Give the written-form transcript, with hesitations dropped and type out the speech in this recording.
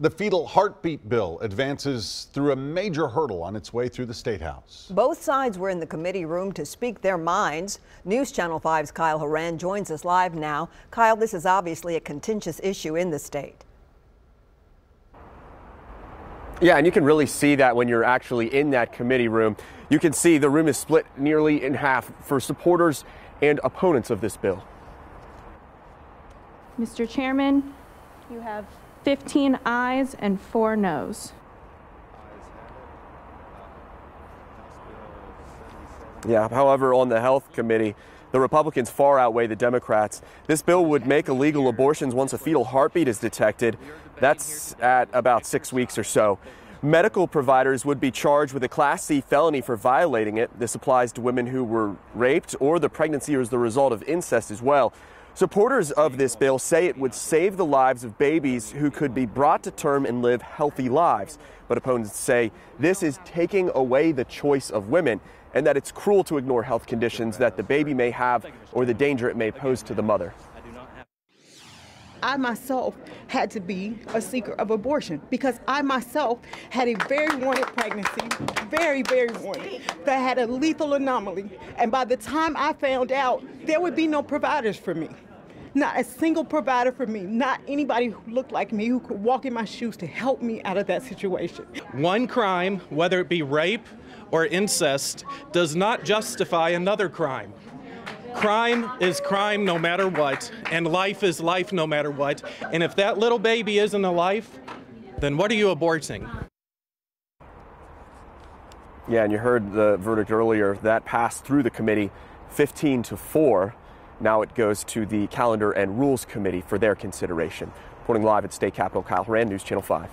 The fetal heartbeat bill advances through a major hurdle on its way through the State House. Both sides were in the committee room to speak their minds. News Channel 5's Kyle Horan joins us live now. Kyle, this is obviously a contentious issue in the state. Yeah, and you can really see that when you're actually in that committee room. You can see the room is split nearly in half for supporters and opponents of this bill. Mr. Chairman, you have 15 ayes and 4 noes. Yeah, however, on the Health Committee, the Republicans far outweigh the Democrats. This bill would make illegal abortions once a fetal heartbeat is detected. That's at about 6 weeks or so. Medical providers would be charged with a Class C felony for violating it. This applies to women who were raped or the pregnancy was the result of incest as well. Supporters of this bill say it would save the lives of babies who could be brought to term and live healthy lives. But opponents say this is taking away the choice of women and that it's cruel to ignore health conditions that the baby may have or the danger it may pose to the mother. I myself had to be a seeker of abortion because I myself had a very wanted pregnancy, very, very wanted, that had a lethal anomaly. And by the time I found out, there would be no providers for me. Not a single provider for me, not anybody who looked like me who could walk in my shoes to help me out of that situation. One crime, whether it be rape or incest, does not justify another crime. Crime is crime no matter what, and life is life no matter what. And if that little baby isn't a life, then what are you aborting? Yeah, and you heard the verdict earlier. That passed through the committee 15-4. Now it goes to the Calendar and Rules Committee for their consideration. Reporting live at State Capitol, Kyle Horan, News Channel 5.